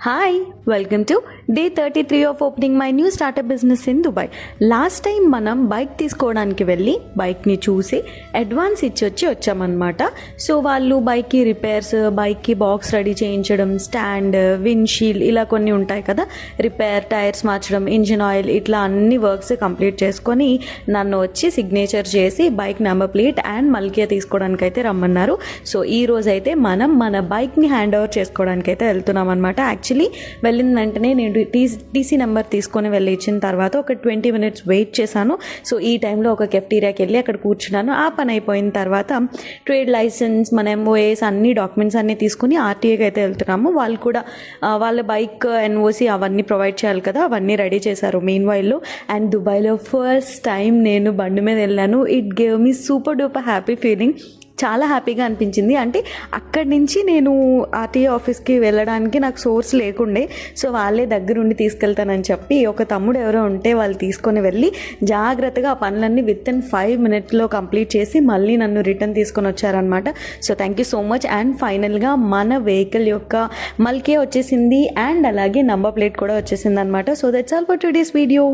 Hi, welcome to day 33 of opening my new startup business in Dubai. Last time మనం bike తీసుకోవడానికి వెళ్ళి బైక్ని చూసి అడ్వాన్స్ ఇచ్చి వచ్చామన్నమాట. సో వాళ్ళు బైక్కి రిపేర్స్, బైక్కి బాక్స్ రెడీ చేయించడం, స్టాండ్, విండ్షీల్డ్ ఇలా కొన్ని ఉంటాయి కదా, రిపేర్, టైర్స్ మార్చడం, ఇంజిన్ ఆయిల్, ఇట్లా అన్ని వర్క్స్ కంప్లీట్ చేసుకొని నన్ను వచ్చి సిగ్నేచర్ చేసి బైక్ నెంబర్ ప్లేట్ అండ్ మల్కియా తీసుకోవడానికి అయితే రమ్మన్నారు. సో ఈ రోజైతే మనం మన బైక్ని హ్యాండ్ ఓవర్ చేసుకోవడానికి అయితే వెళ్తున్నాం అనమాట. యాక్చువల్లీ వెళ్ళిన వెంటనే నేను టీసీ నెంబర్ తీసుకొని వెళ్ళి ఇచ్చిన తర్వాత ఒక 20 minutes వెయిట్ చేశాను. సో ఈ టైంలో ఒక కెఫ్టీరియాకి వెళ్ళి అక్కడ కూర్చున్నాను. ఆ పని అయిపోయిన తర్వాత ట్రేడ్ లైసెన్స్, మన ఎంఓఏస్ అన్ని డాక్యుమెంట్స్ అన్నీ తీసుకుని ఆర్టీఏకి అయితే వెళ్తున్నాము. వాళ్ళు కూడా వాళ్ళ బైక్ ఎన్ఓసి అవన్నీ ప్రొవైడ్ చేయాలి కదా, అవన్నీ రెడీ చేశారు మీన్ వైల్లో. అండ్ దుబాయ్లో ఫస్ట్ టైం నేను బండి మీద వెళ్ళాను. It gave me super duper happy feeling. చాలా హ్యాపీగా అనిపించింది. అంటే అక్కడి నుంచి నేను ఆర్టీఏ ఆఫీస్కి వెళ్ళడానికి నాకు సోర్స్ లేకుండే. సో వాళ్ళే దగ్గరుండి తీసుకెళ్తానని చెప్పి ఒక తమ్ముడు ఎవరో ఉంటే వాళ్ళు తీసుకొని వెళ్ళి జాగ్రత్తగా ఆ పనులన్నీ వితిన్ 5 minutes కంప్లీట్ చేసి మళ్ళీ నన్ను రిటర్న్ తీసుకొని వచ్చారనమాట. So thank you so much. And ఫైనల్గా మన వెహికల్ యొక్క మల్కియా వచ్చేసింది అండ్ అలాగే నంబర్ ప్లేట్ కూడా వచ్చేసింది అనమాట. So that's all for today's video.